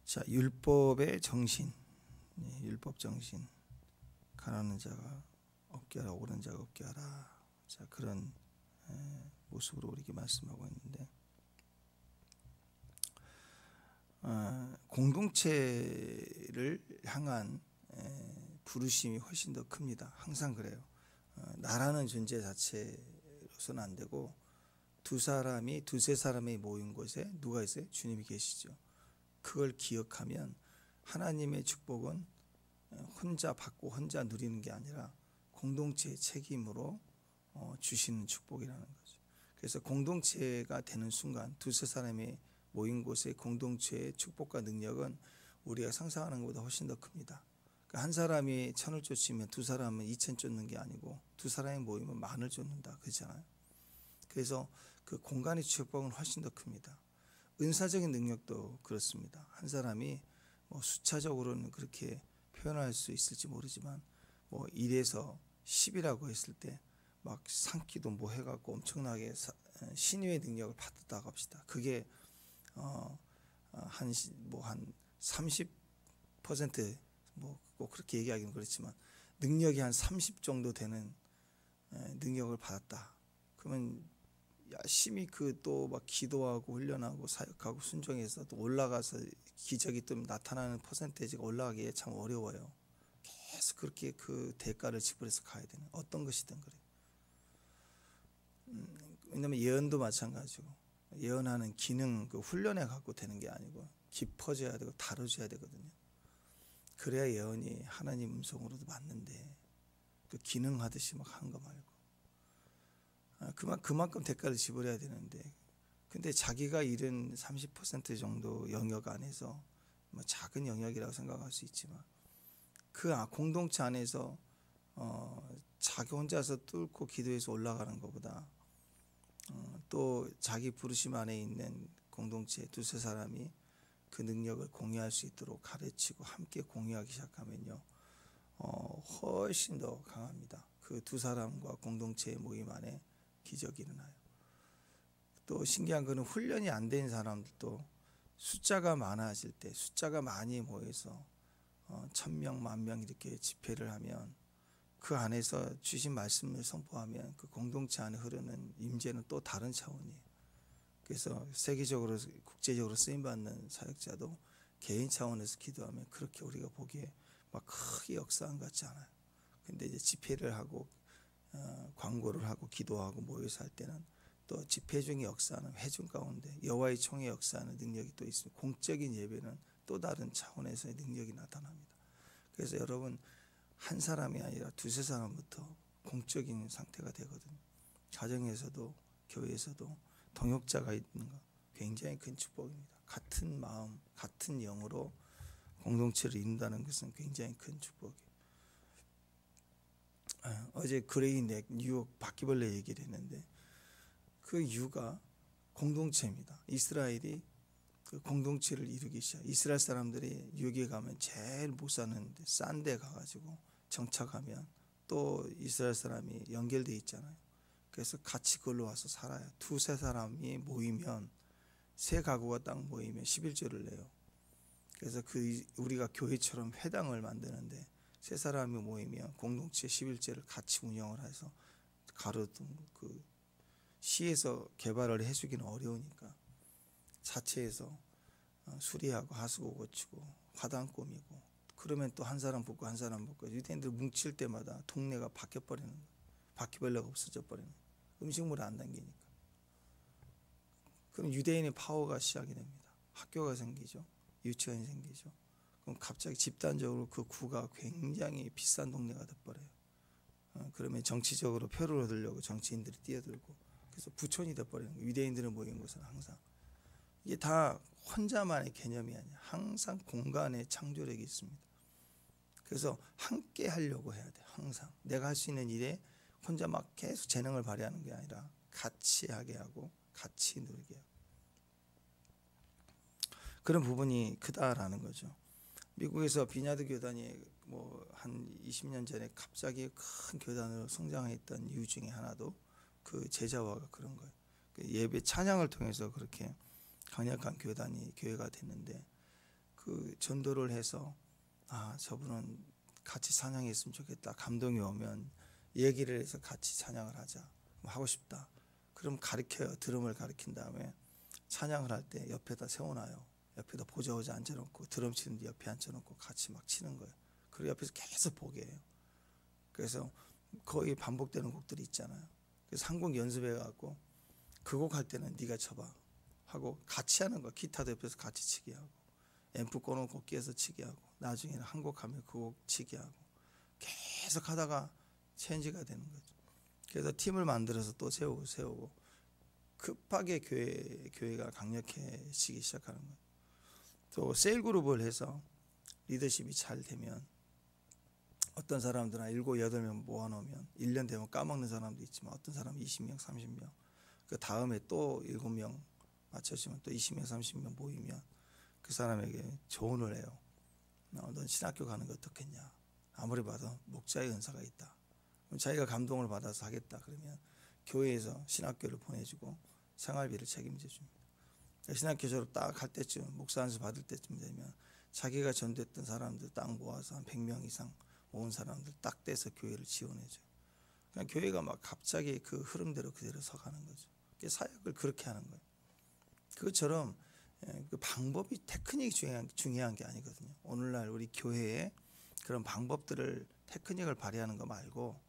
자, 율법의 정신, 율법 정신. 가난한 자가 없게 하라, 오른 자가 없게 하라. 자, 그런 모습으로 우리에게 말씀하고 있는데, 공동체를 향한 부르심이 훨씬 더 큽니다. 항상 그래요. 나라는 존재 자체로서는 안 되고, 두세 사람이 모인 곳에 누가 있어요? 주님이 계시죠. 그걸 기억하면 하나님의 축복은 혼자 받고 혼자 누리는 게 아니라 공동체의 책임으로 주시는 축복이라는 거죠. 그래서 공동체가 되는 순간 두세 사람이 모인 곳의 공동체의 축복과 능력은 우리가 상상하는 것보다 훨씬 더 큽니다. 그러니까 한 사람이 1000을 쫓으면 두 사람은 2000 쫓는 게 아니고 두 사람이 모이면 10,000을 쫓는다, 그렇잖아요. 그래서 그 공간의 축복은 훨씬 더 큽니다. 은사적인 능력도 그렇습니다. 한 사람이 뭐 숫자적으로는 그렇게 표현할 수 있을지 모르지만 뭐 1에서 10이라고 했을 때 막 상기도 뭐 해갖고 엄청나게 신유의 능력을 받았다고 합시다. 그게 한 30% 뭐 꼭 그렇게 얘기하기는 그렇지만 능력이 한 30 정도 되는 능력을 받았다. 그러면 열심히 그 또 막 기도하고 훈련하고 사역하고 순종해서 또 올라가서 기적이 또 나타나는 퍼센테이지가 올라가기에 참 어려워요. 계속 그렇게 그 대가를 지불해서 가야 되는, 어떤 것이든 그래요. 왜냐면 예언도 마찬가지고, 예언하는 기능, 그 훈련해 갖고 되는 게 아니고 깊어져야 되고 다뤄져야 되거든요. 그래야 예언이 하나님 음성으로도 맞는데 그 기능하듯이 막 하는 거 말고 그만큼 대가를 지불해야 되는데, 근데 자기가 잃은 30% 정도 영역 안에서 뭐 작은 영역이라고 생각할 수 있지만 그 공동체 안에서 자기 혼자서 뚫고 기도해서 올라가는 것보다 또 자기 부르심 안에 있는 공동체 두세 사람이 그 능력을 공유할 수 있도록 가르치고 함께 공유하기 시작하면요, 훨씬 더 강합니다. 그 두 사람과 공동체의 모임 안에 기적이 일어나요. 또 신기한 거는 훈련이 안 된 사람들도 숫자가 많아질 때, 숫자가 많이 모여서 1000명, 10,000명 이렇게 집회를 하면 그 안에서 주신 말씀을 선포하면 그 공동체 안에 흐르는 임재는 또 다른 차원이에요. 그래서 세계적으로 국제적으로 쓰임받는 사역자도 개인 차원에서 기도하면 그렇게 우리가 보기에 막 크게 역사한 것 같지 않아요. 근데 이제 집회를 하고 광고를 하고 기도하고 모여서 할 때는 또 집회 중의 역사는 회중 가운데 여호와의 총의 역사하는 능력이 또 있습니다. 공적인 예배는 또 다른 차원에서의 능력이 나타납니다. 그래서 여러분, 한 사람이 아니라 두세 사람부터 공적인 상태가 되거든요. 가정에서도 교회에서도 동역자가 있는 거 굉장히 큰 축복입니다. 같은 마음, 같은 영으로 공동체를 이룬다는 것은 굉장히 큰 축복이에요. 어제 그레이넥 뉴욕 바퀴벌레 얘기를 했는데 그 이유가 공동체입니다. 이스라엘이 그 공동체를 이루기 시작. 이스라엘 사람들이 뉴욕에 가면 제일 못 사는데 싼 데 가가지고 정착하면 또 이스라엘 사람이 연결돼 있잖아요. 그래서 같이 그걸로 와서 살아요. 두세 사람이 모이면, 세 가구가 딱 모이면 11조를 내요. 그래서 우리가 교회처럼 회당을 만드는데 세 사람이 모이면 공동체 11제를 같이 운영을 해서 가로등 그 시에서 개발을 해주기는 어려우니까 자체에서 수리하고 하수구 고치고 화단 꾸미고, 그러면 또 한 사람 붙고 한 사람 붙고 유대인들 뭉칠 때마다 동네가 바뀌어버리는 거예요. 바퀴벌레가 없어져 버리는 거예요. 음식물을 안 당기니까. 그럼 유대인의 파워가 시작이 됩니다. 학교가 생기죠. 유치원이 생기죠. 그럼 갑자기 집단적으로 그 구가 굉장히 비싼 동네가 돼버려요. 그러면 정치적으로 표를 얻으려고 정치인들이 뛰어들고, 그래서 부촌이 돼버리는 거예요. 유대인들은 모인 곳은 항상. 이게 다 혼자만의 개념이 아니야. 항상 공간의 창조력이 있습니다. 그래서 함께 하려고 해야 돼. 항상 내가 할 수 있는 일에 혼자 막 계속 재능을 발휘하는 게 아니라 같이 하게 하고 같이 놀게 하고, 그런 부분이 크다라는 거죠. 미국에서 비냐드 교단이 뭐 한 20년 전에 갑자기 큰 교단으로 성장했던 이유 중에 하나도 그 제자화가 그런 거예요. 그 예배 찬양을 통해서 그렇게 강력한 교회가 됐는데, 그 그 전도를 해서 저분은 같이 찬양했으면 좋겠다. 감동이 오면 얘기를 해서 같이 찬양을 하자. 하고 싶다. 그럼 가르쳐요. 드럼을 가르친 다음에 찬양을 할 때 옆에다 세워놔요. 옆에다 보자보자 앉혀놓고 드럼 치는데 옆에 앉혀놓고 같이 막 치는 거예요. 그리고 옆에서 계속 보게 해요. 그래서 거의 반복되는 곡들이 있잖아요. 그래서 한 곡 연습해갖고 그 곡 할 때는 네가 쳐봐 하고 같이 하는 거. 기타도 옆에서 같이 치게 하고 앰프 꺼놓고 끼워서 치게 하고 나중에는 한 곡 하면 그 곡 치게 하고 계속 하다가 체인지가 되는 거죠. 그래서 팀을 만들어서 또 세우고 급하게 교회가 강력해지기 시작하는 거예요. 또 셀 그룹을 해서 리더십이 잘 되면 어떤 사람들은 7, 8명 모아놓으면 1년 되면 까먹는 사람도 있지만 어떤 사람은 20명, 30명 그 다음에 또 7명 맞춰지면 또 20명, 30명 모이면 그 사람에게 조언을 해요. 넌 신학교 가는 게 어떻겠냐. 아무리 봐도 목자의 은사가 있다. 자기가 감동을 받아서 하겠다. 그러면 교회에서 신학교를 보내주고 생활비를 책임져 줍니다. 신학교 졸업 딱 할 때쯤 목사 안수 받을 때쯤 되면 자기가 전도했던 사람들 딱 모아서 한 100명 이상 모은 사람들 딱 떼서 교회를 지원해줘요. 그냥 교회가 막 갑자기 그 흐름대로 그대로 서가는 거죠. 사역을 그렇게 하는 거예요. 그것처럼 그 방법이 테크닉이 중요한 게 아니거든요. 오늘날 우리 교회에 그런 방법들을 테크닉을 발휘하는 거 말고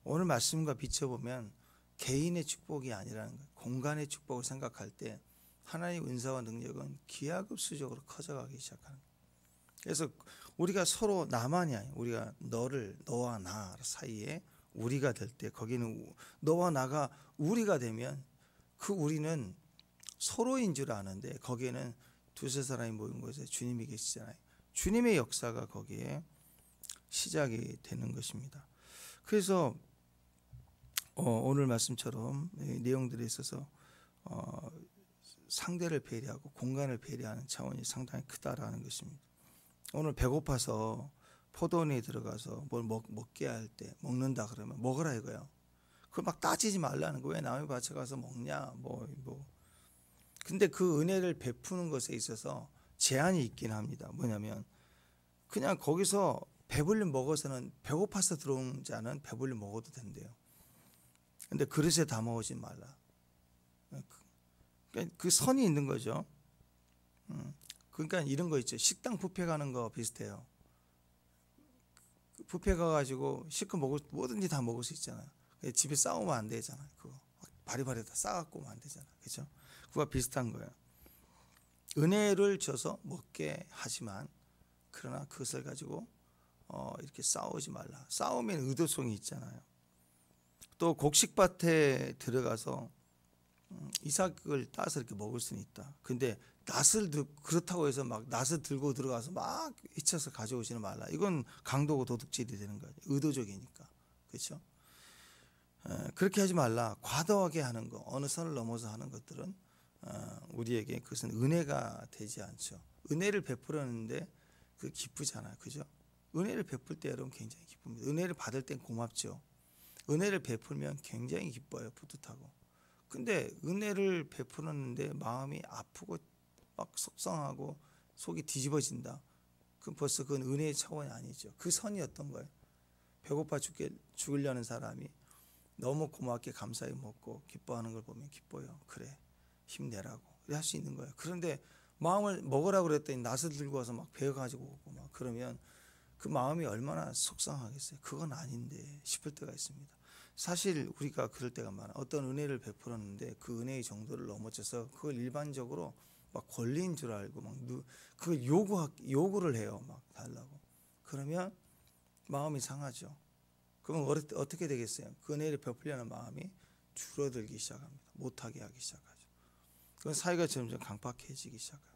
오늘 말씀과 비춰보면 개인의 축복이 아니라는 거예요. 공간의 축복을 생각할 때 하나님의 은사와 능력은 기하급수적으로 커져가기 시작하는 거예요. 그래서 우리가 서로 나만이 아니에요. 우리가 너와 나 사이에 우리가 될 때 거기는 너와 나가 우리가 되면 그 우리는 서로인 줄 아는데 거기에는 두세 사람이 모인 곳에 주님이 계시잖아요. 주님의 역사가 거기에 시작이 되는 것입니다. 그래서 오늘 말씀처럼 내용들에 있어서 상대를 배려하고 공간을 배려하는 차원이 상당히 크다라는 것입니다. 오늘 배고파서 포도원에 들어가서 뭘 먹게 할 때 먹는다 그러면 먹으라 이거예요. 그걸 막 따지지 말라는 거예요. 왜 남의 밭에 가서 먹냐 근데 그 은혜를 베푸는 것에 있어서 제한이 있긴 합니다. 뭐냐면 그냥 거기서 배불리 먹어서는 배고파서 들어온 자는 배불리 먹어도 된대요. 근데 그릇에 담아오지 말라. 그 선이 있는 거죠. 그러니까 이런 거 있죠. 식당 뷔페 가는 거 비슷해요. 뷔페 가가지고 실컷 뭐든지 다 먹을 수 있잖아요. 집에 싸우면 안 되잖아요. 그거 바리바리 다 싸갖고 오면 안 되잖아요. 그렇죠? 그와 비슷한 거예요. 은혜를 줘서 먹게 하지만 그러나 그것을 가지고 이렇게 싸우지 말라. 싸우면 의도성이 있잖아요. 또 곡식밭에 들어가서 이삭을 따서 이렇게 먹을 수는 있다. 근데 그렇다고 해서 막 낫을 들고 들어가서 막 잊혀서 가져오지는 말라. 이건 강도고 도둑질이 되는 거예요. 의도적이니까. 그렇죠? 그렇게 하지 말라. 과도하게 하는 거, 어느 선을 넘어서 하는 것들은 우리에게 그것은 은혜가 되지 않죠. 은혜를 베풀었는데 그 기쁘잖아요. 그죠? 은혜를 베풀 때 여러분 굉장히 기쁩니다. 은혜를 받을 땐 고맙죠. 은혜를 베풀면 굉장히 기뻐요. 뿌듯하고. 근데 은혜를 베풀었는데 마음이 아프고 막 속상하고 속이 뒤집어진다. 그럼 벌써 그건 은혜의 차원이 아니죠. 그 선이 어떤 거예요? 배고파 죽으려는 사람이 너무 고맙게 감사히 먹고 기뻐하는 걸 보면 기뻐요. 그래 힘내라고 할 수 있는 거예요. 그런데 마음을 먹으라고 그랬더니 낫을 들고 와서 막 베어가지고 오고 막 그러면 그 마음이 얼마나 속상하겠어요. 그건 아닌데 싶을 때가 있습니다. 사실 우리가 그럴 때가 많아. 어떤 은혜를 베풀었는데 그 은혜의 정도를 넘어져서 그걸 일반적으로 막 권리인 줄 알고 막 그걸 요구를 해요. 막 달라고. 그러면 마음이 상하죠. 그럼 어떻게 되겠어요? 그 은혜를 베풀려는 마음이 줄어들기 시작합니다. 못하게 하기 시작하죠. 그건 사이가 점점 강팍해지기 시작해요.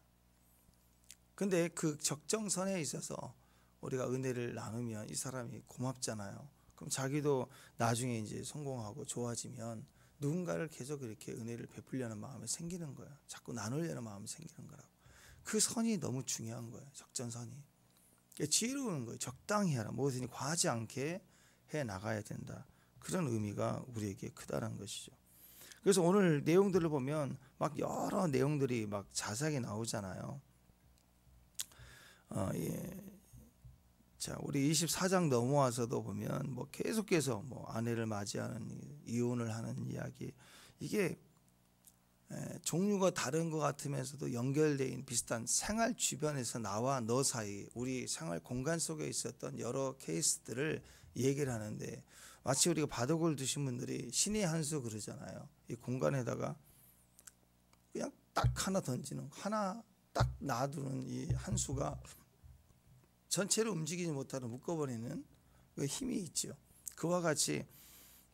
근데 그 적정선에 있어서 우리가 은혜를 나누면 이 사람이 고맙잖아요. 그럼 자기도 나중에 이제 성공하고 좋아지면 누군가를 계속 이렇게 은혜를 베풀려는 마음이 생기는 거예요. 자꾸 나누려는 마음이 생기는 거라고. 그 선이 너무 중요한 거예요. 적정선이. 지혜로운 거예요. 적당히 해라. 무엇이든 과하지 않게 해 나가야 된다. 그런 의미가 우리에게 크다는 것이죠. 그래서 오늘 내용들을 보면 막 여러 내용들이 막 자세하게 나오잖아요. 예. 자, 우리 24장 넘어와서도 보면 뭐 계속해서 뭐 아내를 맞이하는 이혼을 하는 이야기, 이게 종류가 다른 것 같으면서도 연결되어 있는 비슷한 생활 주변에서 나와 너 사이, 우리 생활 공간 속에 있었던 여러 케이스들을 얘기를 하는데, 마치 우리가 바둑을 두신 분들이 신의 한 수 그러잖아요. 이 공간에다가 그냥 딱 하나 던지는, 하나 딱 놔두는 이 한 수가 전체를 움직이지 못하는, 묶어버리는 그 힘이 있죠. 그와 같이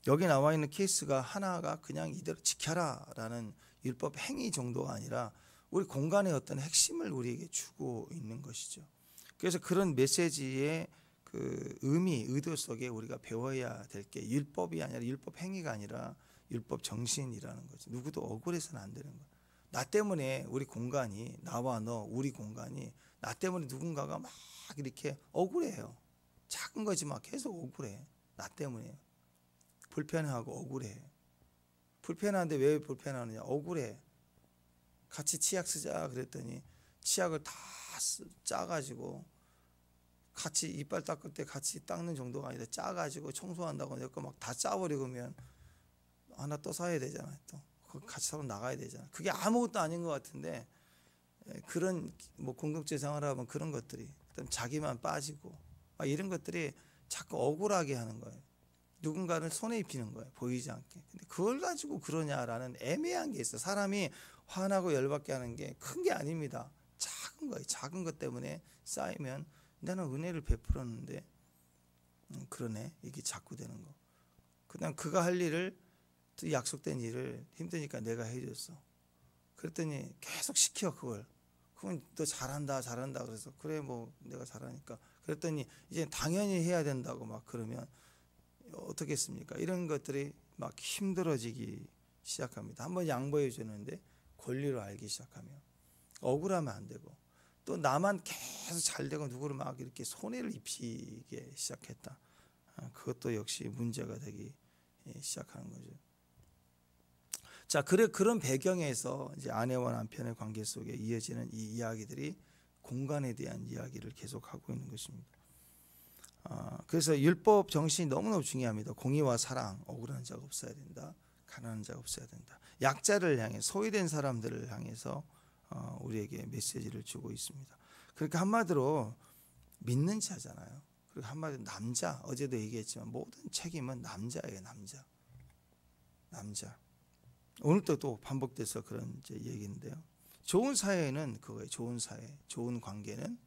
여기 나와 있는 케이스가 하나가 그냥 이대로 지켜라라는 율법 행위 정도가 아니라 우리 공간의 어떤 핵심을 우리에게 주고 있는 것이죠. 그래서 그런 메시지의 그 의도 속에 우리가 배워야 될 게 율법이 아니라, 율법 행위가 아니라 율법 정신이라는 거죠. 누구도 억울해서는 안 되는 거예요. 나 때문에 우리 공간이, 나와 너, 우리 공간이 나 때문에 누군가가 막 이렇게 억울해요. 작은 거지만 계속 억울해. 나 때문에 불편하고 억울해. 불편한데 왜 불편하느냐? 억울해. 같이 치약 쓰자 그랬더니 치약을 다 짜가지고, 같이 이빨 닦을 때 같이 닦는 정도가 아니라 짜가지고 청소한다고 내가 막 다 짜버리면 하나 또 사야 되잖아요. 또 같이 사러 나가야 되잖아요. 그게 아무것도 아닌 것 같은데, 그런 뭐 공동체 생활하면 그런 것들이, 자기만 빠지고 이런 것들이 자꾸 억울하게 하는 거예요. 누군가를 손에 입히는 거예요. 보이지 않게. 근데 그걸 가지고 그러냐라는 애매한 게 있어요. 사람이 화나고 열받게 하는 게 큰 게 아닙니다. 작은 거예요. 작은 것 때문에 쌓이면, 나는 은혜를 베풀었는데 그러네, 이게 자꾸 되는 거. 그냥 그가 할 일을, 약속된 일을 힘드니까 내가 해줬어. 그랬더니 계속 시켜 그걸. 그러면 너 잘한다 그래서 그래 뭐 내가 잘하니까. 그랬더니 이제 당연히 해야 된다고 막 그러면 어떻겠습니까? 이런 것들이 막 힘들어지기 시작합니다. 한번 양보해 주는데 권리로 알기 시작하면 억울하면 안 되고, 또 나만 계속 잘 되고 누구를 막 이렇게 손해를 입히게 시작했다. 그것도 역시 문제가 되기 시작하는 거죠. 자, 그런 배경에서 이제 아내와 남편의 관계 속에 이어지는 이 이야기들이 공간에 대한 이야기를 계속하고 있는 것입니다. 그래서 율법 정신이 너무너무 중요합니다. 공의와 사랑, 억울한 자가 없어야 된다. 가난한 자가 없어야 된다. 약자를 향해, 소외된 사람들을 향해서 우리에게 메시지를 주고 있습니다. 그러니까 한마디로 믿는 자잖아요. 그리고 한마디로 남자, 어제도 얘기했지만 모든 책임은 남자예요. 남자. 오늘도 또 반복돼서 그런 이제 얘기인데요. 좋은 사회는 그거예요. 좋은 사회, 좋은 관계는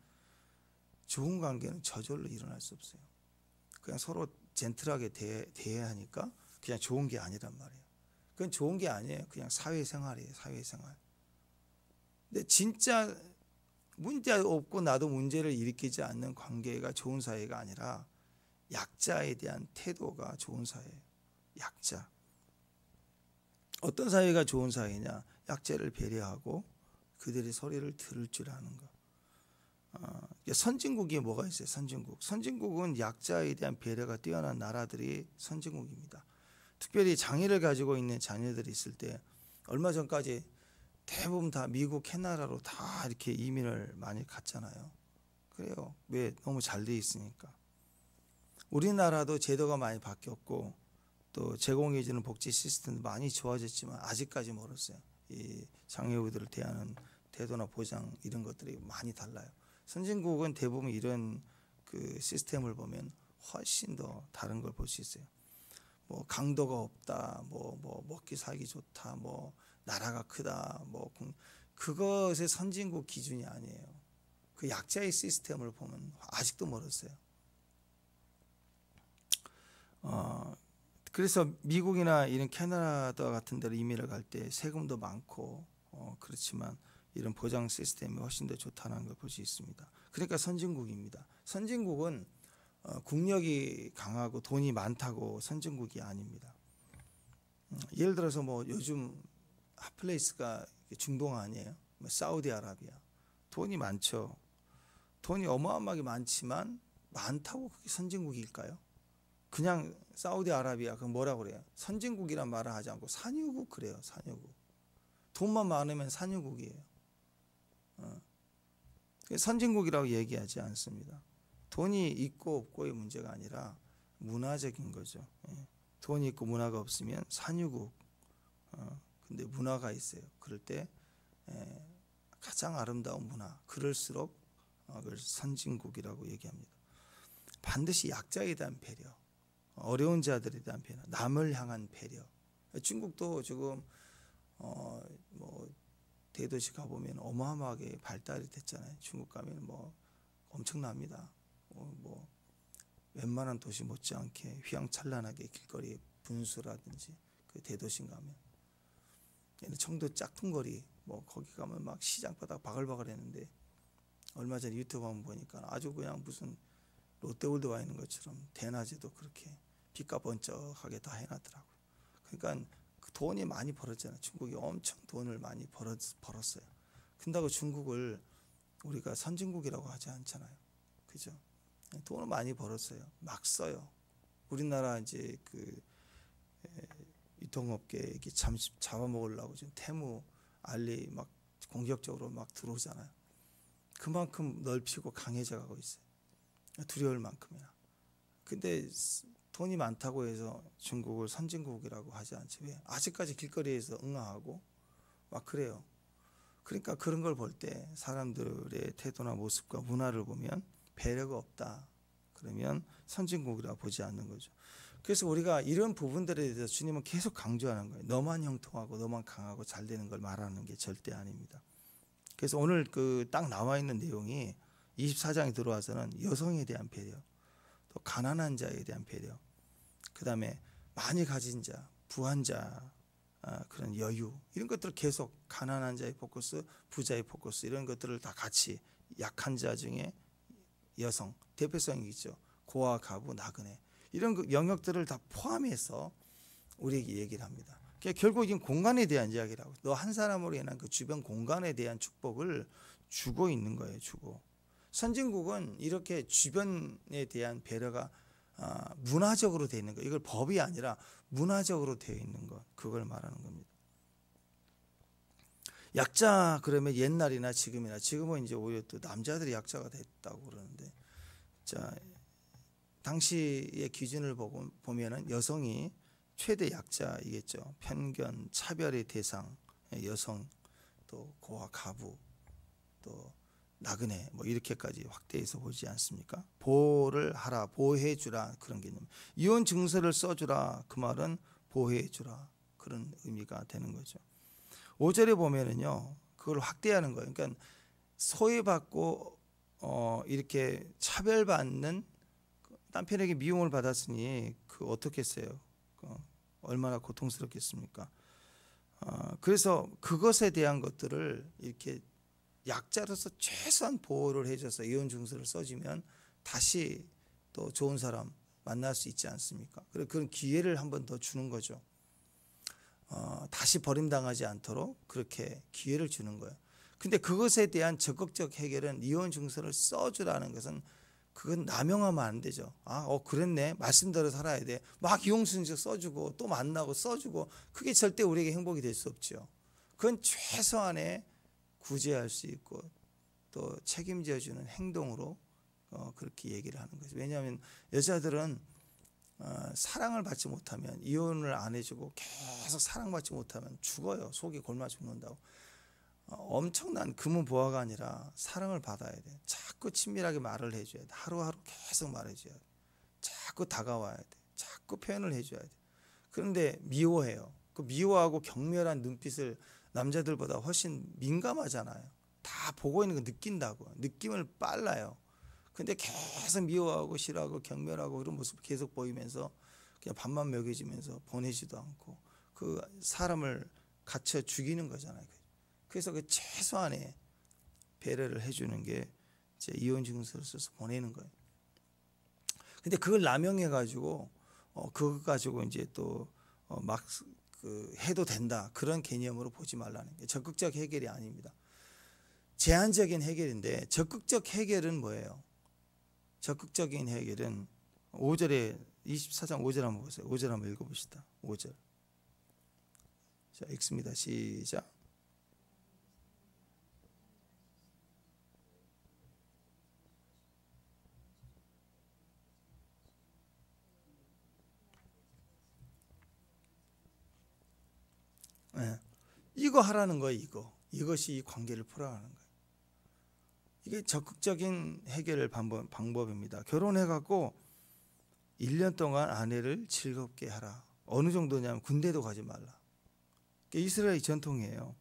저절로 일어날 수 없어요. 그냥 서로 젠틀하게 대해야 하니까 그냥 좋은 게 아니란 말이에요. 그건 좋은 게 아니에요. 그냥 사회생활이에요. 사회생활. 근데 진짜 문제 없고 나도 문제를 일으키지 않는 관계가 좋은 사회가 아니라, 약자에 대한 태도가 좋은 사회예요. 약자. 어떤 사회가 좋은 사회냐? 약자를 배려하고 그들의 소리를 들을 줄 아는 것. 선진국이 뭐가 있어요? 선진국은 약자에 대한 배려가 뛰어난 나라들이 선진국입니다. 특별히 장애를 가지고 있는 자녀들이 있을 때, 얼마 전까지 대부분 다 미국, 캐나다로 다 이렇게 이민을 많이 갔잖아요. 그래요. 왜? 너무 잘 돼 있으니까. 우리나라도 제도가 많이 바뀌었고 또 제공해주는 복지 시스템도 많이 좋아졌지만 아직까지 멀었어요. 이 장애우들을 대하는 태도나 보장, 이런 것들이 많이 달라요. 선진국은 대부분 이런 그 시스템을 보면 훨씬 더 다른 걸 볼 수 있어요. 뭐 강도가 없다, 뭐 먹기 살기 좋다, 뭐 나라가 크다, 뭐 그것의 선진국 기준이 아니에요. 그 약자의 시스템을 보면 아직도 멀었어요. 그래서 미국이나 이런 캐나다 같은 데로 이민을 갈 때 세금도 많고 그렇지만 이런 보장 시스템이 훨씬 더 좋다는 걸 볼 수 있습니다. 그러니까 선진국입니다. 선진국은 국력이 강하고 돈이 많다고 선진국이 아닙니다. 예를 들어서 뭐 요즘 핫플레이스가 중동 아니에요? 사우디아라비아. 돈이 많죠. 돈이 어마어마하게 많지만 많다고 그게 선진국일까요? 그냥 사우디아라비아, 그 뭐라고 그래요? 선진국이란 말을 하지 않고 산유국 그래요. 산유국. 돈만 많으면 산유국이에요. 선진국이라고 얘기하지 않습니다. 돈이 있고 없고의 문제가 아니라 문화적인 거죠. 돈이 있고 문화가 없으면 산유국. 근데 문화가 있어요. 그럴 때 가장 아름다운 문화. 그럴수록 그걸 선진국이라고 얘기합니다. 반드시 약자에 대한 배려, 어려운 자들에 대한 배려, 남을 향한 배려. 중국도 지금 뭐 대도시 가보면 어마어마하게 발달이 됐잖아요. 중국 가면 뭐 엄청납니다. 뭐 웬만한 도시 못지않게 휘황찬란하게 길거리 분수라든지 그 대도시 가면 청도 짝퉁거리 뭐 거기 가면 막 시장바닥 바글바글했는데 얼마 전에 유튜브 한번 보니까 아주 그냥 무슨 롯데월드 와 있는 것처럼 대낮에도 그렇게 빛과 번쩍하게 다 해놨더라고요. 그러니까 그 돈이 많이 벌었잖아요. 중국이 엄청 돈을 많이 벌었어요. 근다고 중국을 우리가 선진국이라고 하지 않잖아요. 그죠? 돈을 많이 벌었어요. 막 써요. 우리나라 이제 그 유통업계 이렇게 잡아먹으려고 지금 테무, 알리 막 공격적으로 막 들어오잖아요. 그만큼 넓히고 강해져 가고 있어요. 두려울 만큼이나. 근데 돈이 많다고 해서 중국을 선진국이라고 하지 않죠. 왜? 아직까지 길거리에서 응아하고 막 그래요. 그러니까 그런 걸 볼 때 사람들의 태도나 모습과 문화를 보면 배려가 없다. 그러면 선진국이라고 보지 않는 거죠. 그래서 우리가 이런 부분들에 대해서 주님은 계속 강조하는 거예요. 너만 형통하고 너만 강하고 잘 되는 걸 말하는 게 절대 아닙니다. 그래서 오늘 그 딱 나와 있는 내용이 24장에 들어와서는 여성에 대한 배려, 또 가난한 자에 대한 배려, 그 다음에 많이 가진 자, 부한 자, 그런 여유 이런 것들을 계속 가난한 자의 포커스, 부자의 포커스 이런 것들을 다 같이 약한 자 중에 여성 대표성이 있죠. 고아, 가부, 나그네 이런 영역들을 다 포함해서 우리에게 얘기를 합니다. 그러니까 결국 이건 공간에 대한 이야기라고. 너 한 사람으로 인한 그 주변 공간에 대한 축복을 주고 있는 거예요. 주고. 선진국은 이렇게 주변에 대한 배려가 문화적으로 되어 있는 거. 이걸 법이 아니라 문화적으로 되어 있는 것. 그걸 말하는 겁니다. 약자 그러면 옛날이나 지금은 이제 오히려 또 남자들이 약자가 됐다고 그러는데, 자 당시의 기준을 보면은 여성이 최대 약자이겠죠. 편견, 차별의 대상, 여성, 또 고아, 가부, 또 나그네 뭐 이렇게까지 확대해서 보지 않습니까? 보호를 하라, 보호해 주라 그런 개념. 이혼 증서를 써주라 그 말은 보호해 주라 그런 의미가 되는 거죠. 5절에 보면은요 그걸 확대하는 거예요. 그러니까 소외받고 이렇게 차별받는 남편에게 미움을 받았으니 그 어떻겠어요? 얼마나 고통스럽겠습니까? 그래서 그것에 대한 것들을 이렇게 약자로서 최소한 보호를 해줘서 이혼 증서를 써주면 다시 또 좋은 사람 만날 수 있지 않습니까? 그래서 그런 기회를 한 번 더 주는 거죠. 다시 버림당하지 않도록 그렇게 기회를 주는 거예요. 근데 그것에 대한 적극적 해결은 이혼 증서를 써주라는 것은 그건 남용하면 안 되죠. 그랬네. 말씀대로 살아야 돼. 막 이혼 증서 써주고 또 만나고 써주고 그게 절대 우리에게 행복이 될 수 없죠. 그건 최소한의 구제할 수 있고 또 책임져 주는 행동으로 그렇게 얘기를 하는 거죠. 왜냐하면 여자들은 사랑을 받지 못하면 이혼을 안 해주고 계속 사랑받지 못하면 죽어요. 속이 굶어 죽는다고. 엄청난 금은보화가 아니라 사랑을 받아야 돼. 자꾸 친밀하게 말을 해줘야 돼. 하루하루 계속 말해줘야 돼. 자꾸 다가와야 돼. 자꾸 표현을 해줘야 돼. 그런데 미워해요. 그 미워하고 격렬한 눈빛을 남자들보다 훨씬 민감하잖아요. 다 보고 있는 거 느낀다고. 느낌을 빨라요. 근데 계속 미워하고 싫어하고 경멸하고 이런 모습 계속 보이면서 그냥 밥만 먹여주면서 보내지도 않고 그 사람을 갇혀 죽이는 거잖아요. 그래서 그 최소한의 배려를 해주는 게 이제 이혼 증서를 써서 보내는 거예요. 근데 그걸 남용해가지고 그거 가지고 이제 또 막 해도 된다 그런 개념으로 보지 말라는 게 적극적 해결이 아닙니다. 제한적인 해결인데 적극적 해결은 뭐예요? 적극적인 해결은 5절에 24장 5절 한번 보세요. 5절 한번 읽어봅시다. 5절. 자, 읽습니다. 시작. 이거 하라는 거예요. 이것이 이 관계를 풀어가는 거예요. 이게 적극적인 해결 방법입니다. 결혼해갖고 1년 동안 아내를 즐겁게 하라. 어느 정도냐면 군대도 가지 말라. 이스라엘 전통이에요.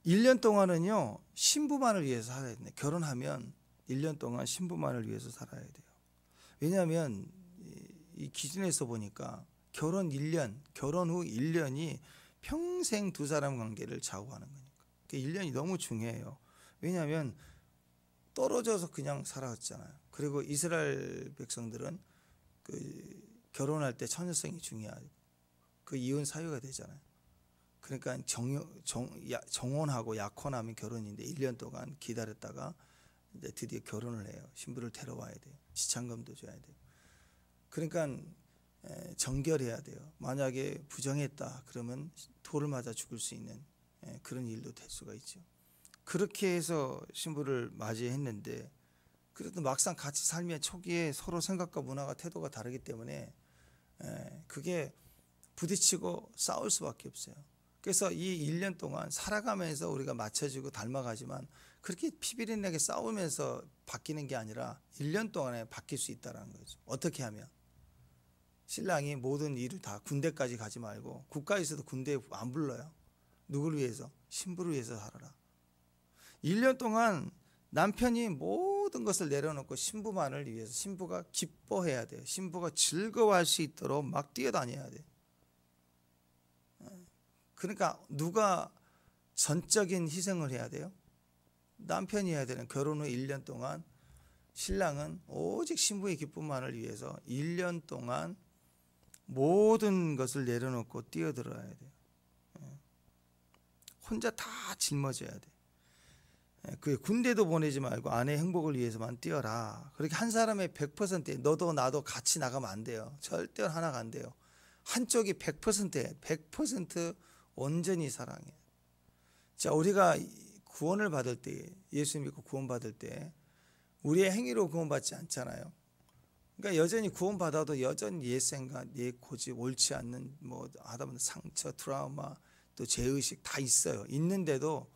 1년 동안은요 신부만을 위해서 살아야 돼요. 결혼하면 1년 동안 신부만을 위해서 살아야 돼요. 왜냐하면 이 기준에서 보니까 결혼 후 1년이 평생 두 사람 관계를 좌우하는 거니까. 1년이 너무 중요해요. 왜냐하면 떨어져서 그냥 살아왔잖아요. 그리고 이스라엘 백성들은 결혼할 때 처녀성이 중요하고 그 이혼 사유가 되잖아요. 그러니까 정혼하고 약혼하면 결혼인데 1년 동안 기다렸다가 이제 드디어 결혼을 해요. 신부를 데려와야 돼요. 지참금도 줘야 돼요. 그러니까 정결해야 돼요. 만약에 부정했다 그러면 돌을 맞아 죽을 수 있는 그런 일도 될 수가 있죠. 그렇게 해서 신부를 맞이했는데 그래도 막상 같이 살면 초기에 서로 생각과 문화가 태도가 다르기 때문에 그게 부딪히고 싸울 수밖에 없어요. 그래서 이 1년 동안 살아가면서 우리가 맞춰지고 닮아가지만 그렇게 피비린내게 싸우면서 바뀌는 게 아니라 1년 동안에 바뀔 수 있다는 거죠. 어떻게 하면? 신랑이 모든 일을 다 군대까지 가지 말고 국가에서도 군대 안 불러요. 누구를 위해서? 신부를 위해서 살아라. 1년 동안 남편이 모든 것을 내려놓고 신부만을 위해서 신부가 기뻐해야 돼요. 신부가 즐거워할 수 있도록 막 뛰어다녀야 돼요. 그러니까 누가 전적인 희생을 해야 돼요? 남편이 해야 되는. 결혼 후 1년 동안 신랑은 오직 신부의 기쁨만을 위해서 1년 동안 모든 것을 내려놓고 뛰어들어야 돼요. 혼자 다 짊어져야 돼. 그 군대도 보내지 말고 아내의 행복을 위해서만 뛰어라. 그렇게 한 사람의 100%에 너도 나도 같이 나가면 안 돼요. 절대 하나가 안 돼요. 한쪽이 100%에 100% 온전히 사랑해. 자, 우리가 구원을 받을 때, 예수 믿고 구원받을 때 우리의 행위로 구원받지 않잖아요. 그러니까 여전히 구원받아도 여전히 옛 생각, 옛 고집, 옳지 않는 뭐 하다 보면 상처, 트라우마, 또 죄의식 다 있어요. 있는데도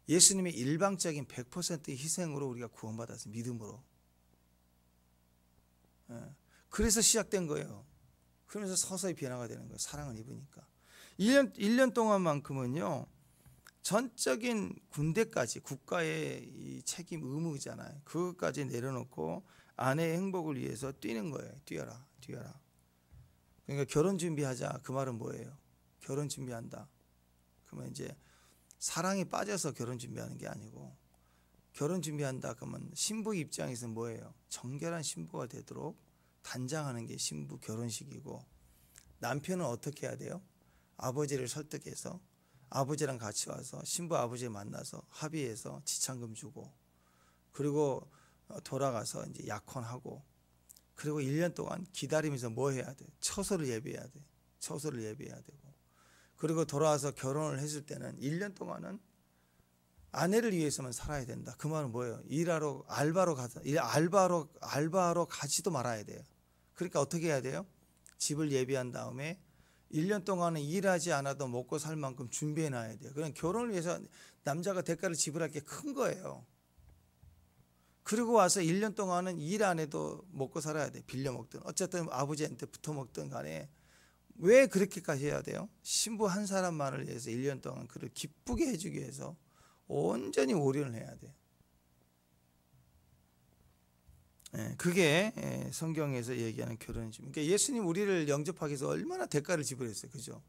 예수님의 일방적인 100%의 희생으로 우리가 구원받았어요. 믿음으로. 그래서 시작된 거예요. 그러면서 서서히 변화가 되는 거예요. 사랑을 입으니까. 1년 동안만큼은요. 전적인 군대까지 국가의 이 책임 의무잖아요. 그것까지 내려놓고 아내의 행복을 위해서 뛰는 거예요. 뛰어라. 그러니까 결혼 준비하자. 그 말은 뭐예요? 결혼 준비한다. 그러면 이제 사랑에 빠져서 결혼 준비하는 게 아니고 결혼 준비한다 그러면 신부 입장에서 뭐예요? 정결한 신부가 되도록 단장하는 게 신부 결혼식이고 남편은 어떻게 해야 돼요? 아버지를 설득해서 아버지랑 같이 와서 신부 아버지 만나서 합의해서 지참금 주고 그리고 돌아가서 이제 약혼하고 그리고 1년 동안 기다리면서 뭐 해야 돼? 처소를 예비해야 돼. 처소를 예비해야 되고 그리고 돌아와서 결혼을 했을 때는 1년 동안은 아내를 위해서만 살아야 된다. 그 말은 뭐예요? 알바로 가지도 말아야 돼요. 그러니까 어떻게 해야 돼요? 집을 예비한 다음에 1년 동안은 일하지 않아도 먹고 살 만큼 준비해 놔야 돼요. 그냥 결혼을 위해서 남자가 대가를 지불할 게 큰 거예요. 그리고 와서 1년 동안은 일 안 해도 먹고 살아야 돼. 빌려 먹든 어쨌든 아버지한테 붙어 먹든 간에 왜 그렇게까지 해야 돼요? 신부 한 사람만을 위해서 1년 동안 그를 기쁘게 해주기 위해서 온전히 올인을 해야 돼요. 그게 성경에서 얘기하는 결혼이죠. 그러니까 예수님 우리를 영접하기 위해서 얼마나 대가를 지불했어요. 그죠?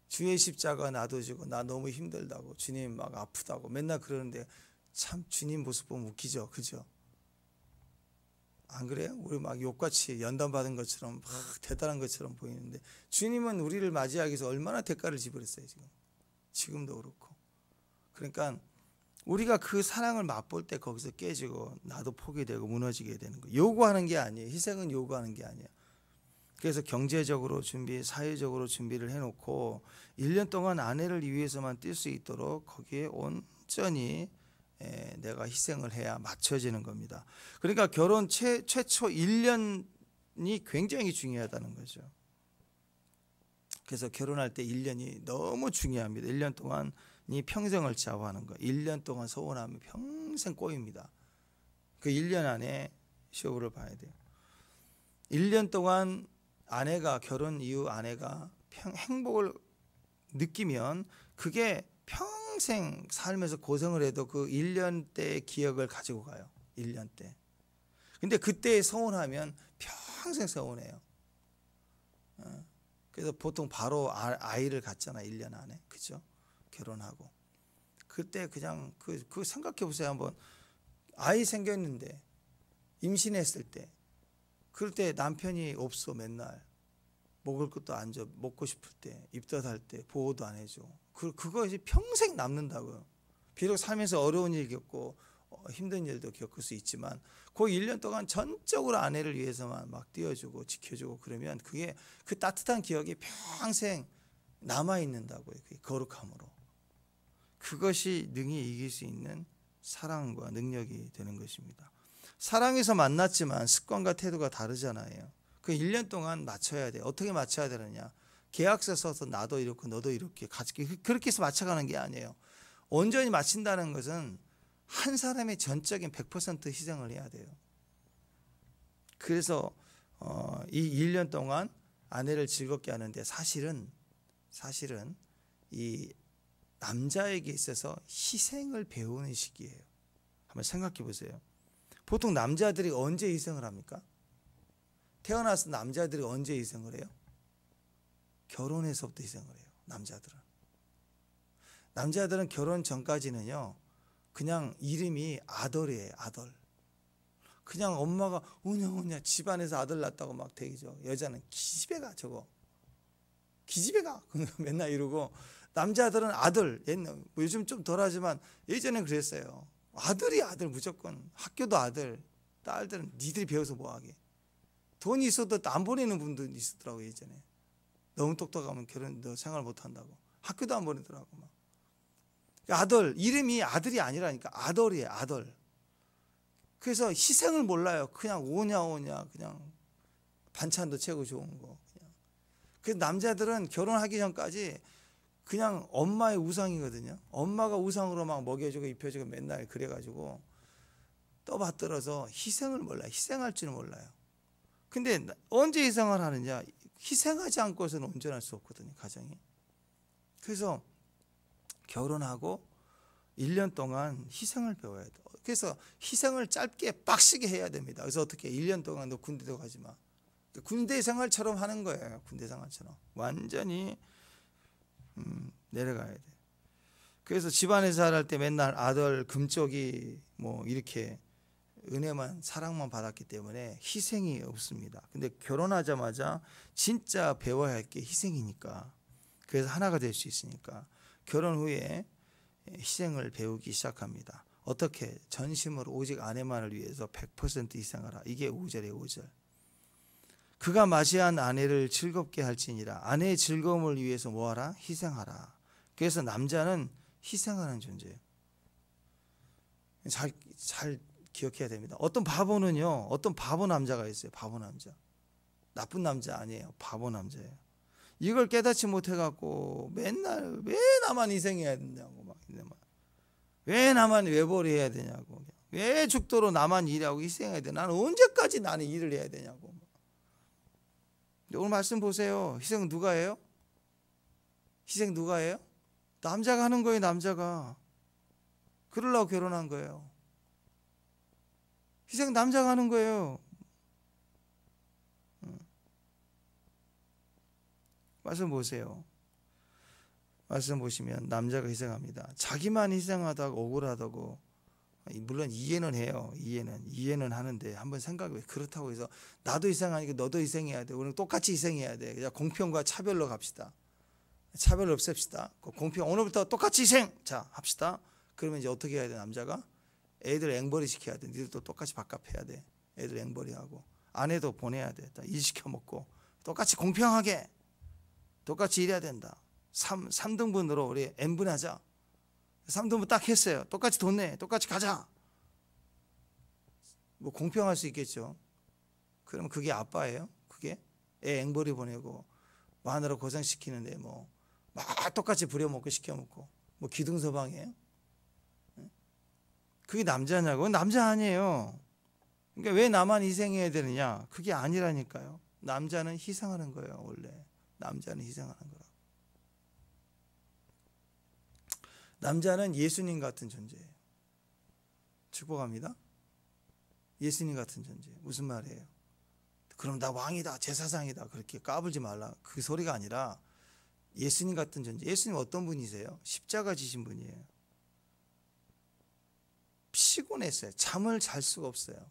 주의 십자가 나도 지고 나 너무 힘들다고 주님 막 아프다고 맨날 그러는데 참 주님 모습 보면 웃기죠. 그죠? 안 그래요? 우리 막 욕같이 연단 받은 것처럼 막 대단한 것처럼 보이는데 주님은 우리를 맞이하기 위해서 얼마나 대가를 지불했어요. 지금도 그렇고. 그러니까 우리가 그 사랑을 맛볼 때 거기서 깨지고 나도 포기되고 무너지게 되는 거예요. 요구하는 게 아니에요. 희생은 요구하는 게 아니에요. 그래서 경제적으로 사회적으로 준비를 해놓고 1년 동안 아내를 위해서만 뛸 수 있도록 거기에 온전히 내가 희생을 해야 맞춰지는 겁니다. 그러니까 결혼 최초 1년이 굉장히 중요하다는 거죠. 그래서 결혼할 때 1년이 너무 중요합니다. 1년 동안이 평생을 좌우하는 거. 1년 동안 소원하면 평생 꼬입니다. 그 1년 안에 시험을 봐야 돼요. 1년 동안 아내가, 결혼 이후 아내가 행복을 느끼면 그게 평생 살면서 고생을 해도 그 1년 때의 기억을 가지고 가요. 1년 때. 근데 그때 서운하면 평생 서운해요. 그래서 보통 바로 아이를 갖잖아. 1년 안에. 그죠? 결혼하고. 그때 그냥 그 생각해 보세요. 한번. 아이 생겼는데 임신했을 때 그럴 때 남편이 없어. 맨날 먹을 것도 안 줘. 먹고 싶을 때 입덧할 때 보호도 안 해줘. 그것이 평생 남는다고요. 비록 살면서 어려운 일 겪고 힘든 일도 겪을 수 있지만 그 1년 동안 전적으로 아내를 위해서만 막 뛰어주고 지켜주고 그러면 그게 그 따뜻한 기억이 평생 남아있는다고요. 그 거룩함으로. 그것이 능히 이길 수 있는 사랑과 능력이 되는 것입니다. 사랑에서 만났지만 습관과 태도가 다르잖아요. 그 1년 동안 맞춰야 돼. 어떻게 맞춰야 되느냐. 계약서 써서 나도 이렇고 너도 이렇게 같이 그렇게 해서 맞춰가는 게 아니에요. 온전히 맞춘다는 것은 한 사람의 전적인 100% 희생을 해야 돼요. 그래서 이 1년 동안 아내를 즐겁게 하는데 사실은 이 남자에게 있어서 희생을 배우는 시기예요. 한번 생각해 보세요. 보통 남자들이 언제 희생을 합니까? 태어나서 남자들이 언제 희생을 해요? 결혼해서부터 희생을 해요. 남자들은 결혼 전까지는요 그냥 이름이 아덜이에요. 아덜. 그냥 엄마가 오냐 집안에서 아들 낳았다고 막 대기죠. 여자는 기집애가 저거 기집애가 맨날 이러고, 남자들은 아들. 요즘 좀 덜하지만 예전엔 그랬어요. 아들 무조건. 학교도 아들. 딸들은 니들이 배워서 뭐하게. 돈이 있어도 안 보내는 분도 있었더라고요. 예전에 너무 똑똑하면 너 생활 못한다고 학교도 안 보내더라고. 막. 아들, 이름이 아들이 아니라니까 아덜이에요. 아덜. 그래서 희생을 몰라요. 그냥 오냐 그냥 반찬도 최고 좋은 거 그냥. 그래서 남자들은 결혼하기 전까지 그냥 엄마의 우상이거든요. 엄마가 우상으로 막 먹여주고 입혀주고 맨날 그래가지고 떠받들어서 희생을 몰라요. 희생할 줄은 몰라요. 근데 언제 희생을 하느냐. 희생하지 않고서는 온전할 수 없거든요. 가정이. 그래서 결혼하고 1년 동안 희생을 배워야 돼요. 그래서 희생을 짧게 빡시게 해야 됩니다. 그래서 어떻게 1년 동안 너 군대도 가지 마. 군대 생활처럼 하는 거예요. 군대 생활처럼. 완전히 내려가야 돼. 그래서 집안에서 살할 때 맨날 아들 금쪽이 뭐 이렇게 은혜만 사랑만 받았기 때문에 희생이 없습니다. 근데 결혼하자마자 진짜 배워야 할 게 희생이니까. 그래서 하나가 될 수 있으니까 결혼 후에 희생을 배우기 시작합니다. 어떻게? 전심으로 오직 아내만을 위해서 100% 희생하라. 이게 5절이에요. 5절. 그가 맞이한 아내를 즐겁게 할지니라. 아내의 즐거움을 위해서 뭐하라? 희생하라. 그래서 남자는 희생하는 존재예요. 잘 기억해야 됩니다. 어떤 바보 남자가 있어요. 바보 남자. 나쁜 남자 아니에요. 바보 남자예요. 이걸 깨닫지 못해갖고 맨날 왜 나만 희생해야 되냐고 막 왜 나만 외벌이 해야 되냐고, 왜 죽도록 나만 일하고 희생해야 돼. 나는 언제까지 나는 일을 해야 되냐고. 오늘 말씀 보세요. 희생 누가 해요? 희생 누가 해요? 남자가 하는 거예요. 남자가. 그러려고 결혼한 거예요. 희생 남자가 하는 거예요. 말씀 보세요. 말씀 보시면 남자가 희생합니다. 자기만 희생하다고 억울하다고, 물론 이해는 해요. 이해는 하는데 한번 생각해. 그렇다고 해서 나도 희생하니까 너도 희생해야 돼. 우리는 똑같이 희생해야 돼. 그냥 공평과 차별로 갑시다. 차별을 없앱시다. 공평, 오늘부터 똑같이 희생. 자, 합시다. 그러면 이제 어떻게 해야 돼? 남자가 애들 앵벌이 시켜야 돼. 니들도 똑같이 밥값해야 돼. 애들 앵벌이하고 아내도 보내야 돼. 일 시켜 먹고 똑같이 공평하게 똑같이 일해야 된다. 3등분으로 우리 n분하자. 3등분 딱 했어요. 똑같이 돈 내. 똑같이 가자. 뭐 공평할 수 있겠죠. 그럼 그게 아빠예요? 그게 애 앵벌이 보내고 마누라 고생시키는데 뭐 막 똑같이 부려먹고 시켜먹고 뭐 기둥서방이에요? 그게 남자냐고? 남자 아니에요. 그러니까 왜 나만 희생해야 되느냐? 그게 아니라니까요. 남자는 희생하는 거예요. 원래 남자는 희생하는 거라. 남자는 예수님 같은 존재예요. 축복합니다. 예수님 같은 존재. 무슨 말이에요? 그럼 나 왕이다, 제사장이다, 그렇게 까불지 말라. 그 소리가 아니라 예수님 같은 존재. 예수님 어떤 분이세요? 십자가 지신 분이에요. 피곤했어요. 잠을 잘 수가 없어요.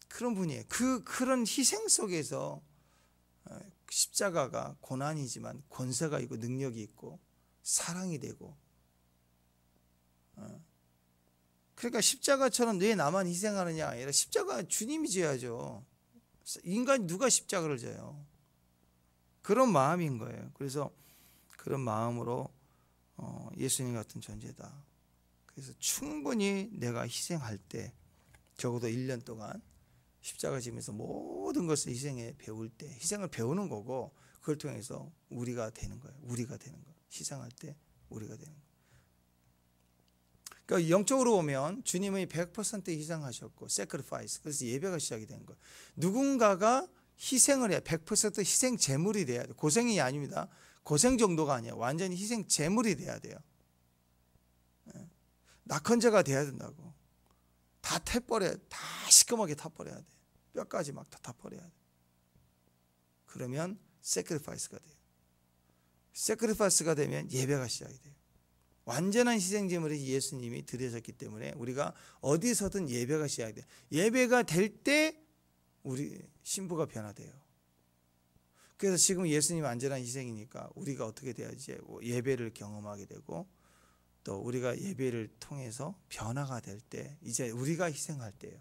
그런 분이에요. 그런 희생 속에서 십자가가 고난이지만 권세가 있고 능력이 있고 사랑이 되고, 그러니까 십자가처럼 왜 나만 희생하느냐 아니라 십자가 주님이 져야죠. 인간 누가 십자가를 져요? 그런 마음인 거예요. 그래서 그런 마음으로 예수님 같은 존재다. 그래서 충분히 내가 희생할 때 적어도 1년 동안 십자가 지면서 모든 것을 희생해 배울 때 희생을 배우는 거고, 그걸 통해서 우리가 되는 거예요. 우리가 되는 거예요. 희생할 때 우리가 되는 거예요. 그러니까 영적으로 보면 주님이 100% 희생하셨고 sacrifice, 그래서 예배가 시작이 된 거예요. 누군가가 희생을 해야 100% 희생 제물이 돼야 돼요. 고생이 아닙니다. 고생 정도가 아니야. 완전히 희생 제물이 돼야 돼요. 낙헌제가 돼야 된다고. 다 태버려야 돼. 다 시커멓게 타버려야 돼. 뼈까지 막 다 타버려야 돼. 그러면 sacrifice가 돼요. sacrifice가 되면 예배가 시작이 돼요. 완전한 희생 제물이 예수님이 드려졌기 때문에 우리가 어디서든 예배가 시작이 돼요. 예배가 될 때 우리 신부가 변화돼요. 그래서 지금 예수님 완전한 희생이니까 우리가 어떻게 돼야지 예배를 경험하게 되고, 또 우리가 예배를 통해서 변화가 될 때 이제 우리가 희생할 때예요.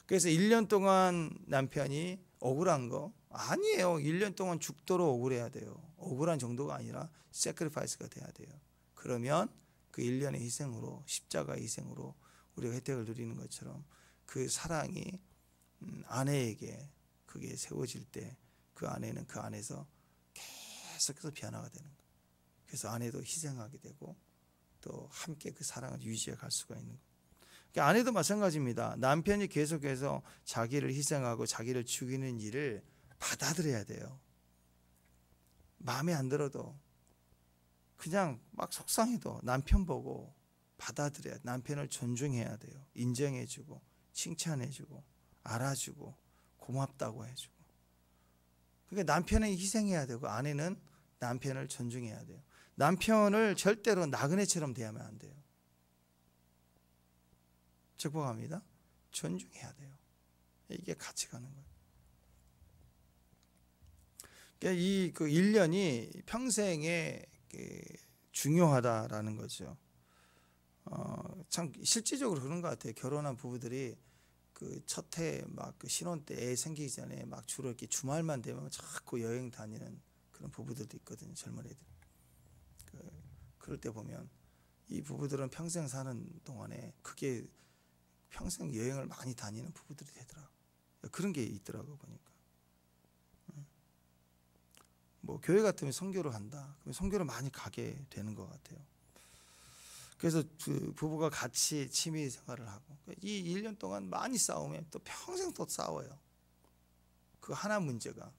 그래서 1년 동안 남편이 억울한 거 아니에요. 1년 동안 죽도록 억울해야 돼요. 억울한 정도가 아니라 sacrifice가 돼야 돼요. 그러면 그 1년의 희생으로, 십자가의 희생으로 우리가 혜택을 누리는 것처럼 그 사랑이 아내에게 그게 세워질 때 그 아내는 그 안에서 계속해서 변화가 되는 거예요. 그래서 아내도 희생하게 되고 또 함께 그 사랑을 유지해 갈 수가 있는 거예요. 그러니까 아내도 마찬가지입니다. 남편이 계속해서 자기를 희생하고 자기를 죽이는 일을 받아들여야 돼요. 마음에 안 들어도 그냥 막 속상해도 남편 보고 받아들여야, 남편을 존중해야 돼요. 인정해주고 칭찬해주고 알아주고 고맙다고 해주고. 그러니까 남편은 희생해야 되고 아내는 남편을 존중해야 돼요. 남편을 절대로 나그네처럼 대하면 안 돼요. 축복합니다. 존중해야 돼요. 이게 같이 가는 거예요. 그러니까 이 1년이 평생에 중요하다라는 거죠. 참 실질적으로 그런 것 같아요. 결혼한 부부들이 그 첫 해 막 그 신혼 때 애 생기기 전에 막 주로 이렇게 주말만 되면 자꾸 여행 다니는 그런 부부들도 있거든요. 젊은 애들. 그럴 때 보면 이 부부들은 평생 사는 동안에 그게 평생 여행을 많이 다니는 부부들이 되더라. 그런 게 있더라고 보니까. 뭐 교회 같으면 선교를 한다. 그러면 선교를 많이 가게 되는 것 같아요. 그래서 그 부부가 같이 취미 생활을 하고 이 1년 동안 많이 싸우면 또 평생 또 싸워요. 그 하나 문제가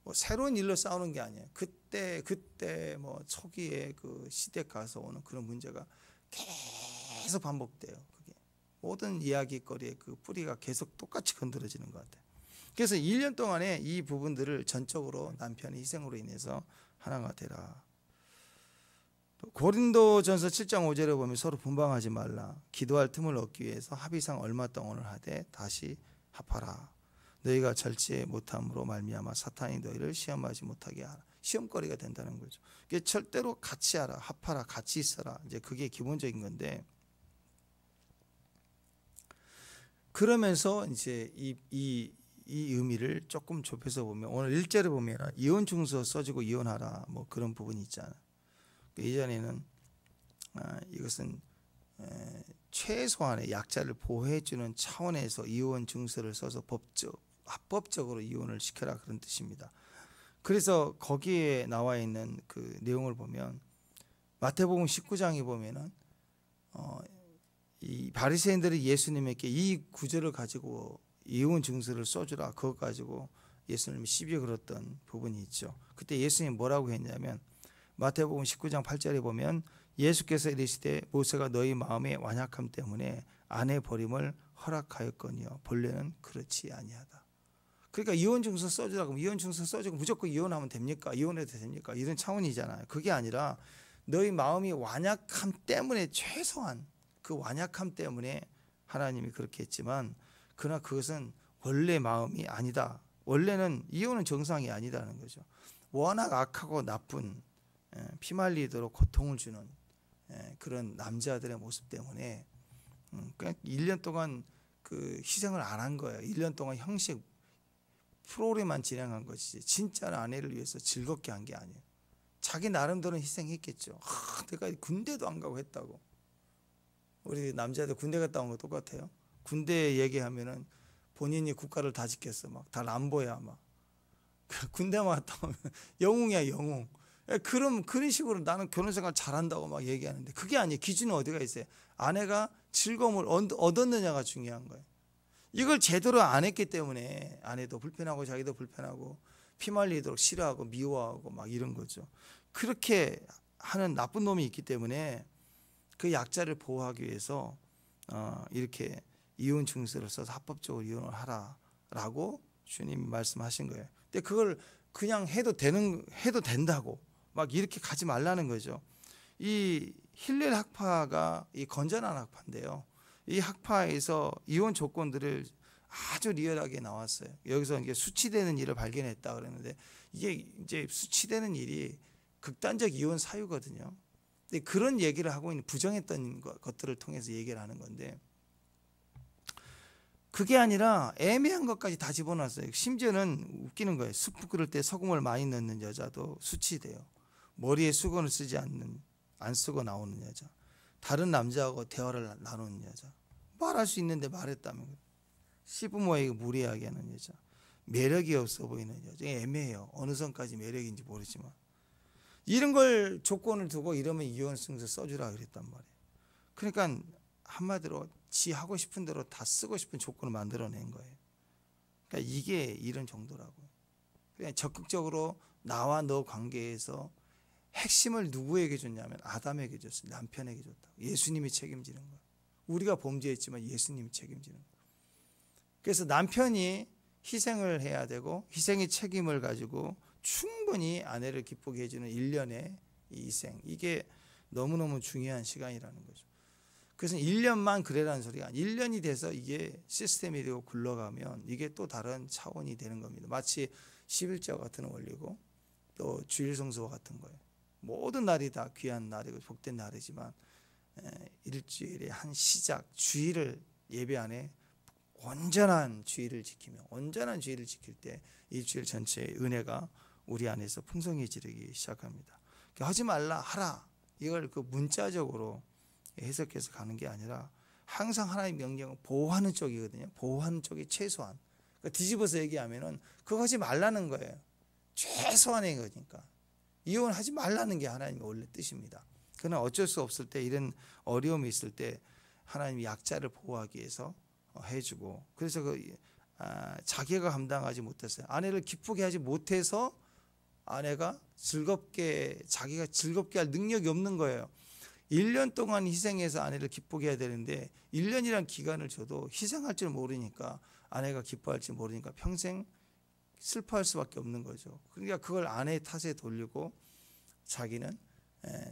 뭐 새로운 일로 싸우는 게 아니에요. 그때 뭐 초기에 그 시댁 가서 오는 그런 문제가 계속 반복돼요. 그게 모든 이야기거리의 그 뿌리가 계속 똑같이 건드려지는 것 같아요. 그래서 1년 동안에 이 부분들을 전적으로 남편의 희생으로 인해서 하나가 되라. 고린도전서 7장 5절에 보면 서로 분방하지 말라. 기도할 틈을 얻기 위해서 합의상 얼마 동안을 하되 다시 합하라. 너희가 절제 못함으로 말미암아 사탄이 너희를 시험하지 못하게 하라. 시험거리가 된다는 거죠. 그게 절대로 같이 하라, 합하라, 같이 있어라. 이제 그게 기본적인 건데, 그러면서 이제 이 의미를 조금 좁혀서 보면 오늘 1절에 보면 이혼 증서 써주고 이혼하라 뭐 그런 부분이 있잖아요. 이전에는 이것은 최소한의 약자를 보호해주는 차원에서 이혼 증서를 써서 합법적으로 이혼을 시켜라 그런 뜻입니다. 그래서 거기에 나와 있는 그 내용을 보면 마태복음 19장에 보면은 이 바리새인들이 예수님에게 이 구절을 가지고 이혼 증서를 써주라, 그것 가지고 예수님이 시비 걸었던 부분이 있죠. 그때 예수님이 뭐라고 했냐면 마태복음 19장 8절에 보면 예수께서 이르시되 모세가 너희 마음의 완악함 때문에 아내 버림을 허락하였거니와 본래는 그렇지 아니하다. 그러니까 이혼 증서 써주라 그러면 이혼 증서 써주고 무조건 이혼하면 됩니까? 이혼해도 됩니까? 이런 차원이잖아요. 그게 아니라 너희 마음이 완악함 때문에, 최소한 그 완악함 때문에 하나님이 그렇게 했지만 그러나 그것은 원래 마음이 아니다. 원래는 이혼은 정상이 아니다는 거죠. 워낙 악하고 나쁜, 피말리도록 고통을 주는 그런 남자들의 모습 때문에 그냥 1년 동안 그 희생을 안 한 거예요. 1년 동안 형식 프로그램만 진행한 것이지 진짜는 아내를 위해서 즐겁게 한 게 아니에요. 자기 나름대로는 희생했겠죠. 내가 군대도 안 가고 했다고. 우리 남자들 군대 갔다 온 거 똑같아요. 군대 얘기하면은 본인이 국가를 다 지켰어. 막 다 람보야 막. 군대만 갔다 오면 영웅이야 영웅. 그런 식으로 나는 결혼생활 잘한다고 막 얘기하는데 그게 아니에요. 기준은 어디가 있어요? 아내가 즐거움을 얻었느냐가 중요한 거예요. 이걸 제대로 안 했기 때문에 아내도 불편하고 자기도 불편하고 피말리도록 싫어하고 미워하고 막 이런 거죠. 그렇게 하는 나쁜 놈이 있기 때문에 그 약자를 보호하기 위해서 이렇게 이혼 증서를 써서 합법적으로 이혼을 하라라고 주님이 말씀하신 거예요. 근데 그걸 그냥 해도 된다고 막 이렇게 가지 말라는 거죠. 이 힐렐 학파가 이 건전한 학파인데요. 이 학파에서 이혼 조건들을 아주 리얼하게 나왔어요. 여기서 이게 수치되는 일을 발견했다 그러는데 이게 이제 수치되는 일이 극단적 이혼 사유거든요. 근데 그런 얘기를 하고 있는 부정했던 것들을 통해서 얘기를 하는 건데 그게 아니라 애매한 것까지 다 집어넣었어요. 심지어는 웃기는 거예요. 스프 끓일 때 소금을 많이 넣는 여자도 수치돼요. 머리에 수건을 안 쓰고 나오는 여자, 다른 남자하고 대화를 나누는 여자, 말할 수 있는데 말했다면 시부모에게 무례하게 하는 여자, 매력이 없어 보이는 여자, 애매해요. 어느 선까지 매력인지 모르지만 이런 걸 조건을 두고 이러면 이혼 증서 써주라 그랬단 말이에요. 그러니까 한마디로 지 하고 싶은 대로 다 쓰고 싶은 조건을 만들어낸 거예요. 그러니까 이게 이런 정도라고요. 그냥 적극적으로 나와 너 관계에서 핵심을 누구에게 줬냐면 아담에게 줬어요. 남편에게 줬다. 예수님이 책임지는 거예요. 우리가 범죄했지만 예수님이 책임지는 거예요. 그래서 남편이 희생을 해야 되고 희생의 책임을 가지고 충분히 아내를 기쁘게 해주는 1년의 이 희생, 이게 너무너무 중요한 시간이라는 거죠. 그래서 1년만 그래라는 소리가 아니에요. 1년이 돼서 이게 시스템이 되고 굴러가면 이게 또 다른 차원이 되는 겁니다. 마치 11조 같은 원리고 또 주일 성수와 같은 거예요. 모든 날이 다 귀한 날이고 복된 날이지만 일주일의 한 시작, 주일을 예배 안에 온전한 주일을 지키며 온전한 주일을 지킬 때 일주일 전체의 은혜가 우리 안에서 풍성해지기 시작합니다. 하지 말라 하라 이걸 그 문자적으로 해석해서 가는 게 아니라 항상 하나님의 명령은 보호하는 쪽이거든요. 보호하는 쪽이 최소한. 그러니까 뒤집어서 얘기하면은 그거 하지 말라는 거예요. 최소한의 거니까. 이혼하지 말라는 게 하나님의 원래 뜻입니다. 그러나 어쩔 수 없을 때 이런 어려움이 있을 때 하나님이 약자를 보호하기 위해서 해주고 그래서 자기가 감당하지 못했어요. 아내를 기쁘게 하지 못해서 아내가 자기가 즐겁게 할 능력이 없는 거예요. 1년 동안 희생해서 아내를 기쁘게 해야 되는데 1년이란 기간을 줘도 희생할 줄 모르니까 아내가 기뻐할 줄 모르니까 평생 슬퍼할 수밖에 없는 거죠. 그러니까 그걸 아내의 탓에 돌리고 자기는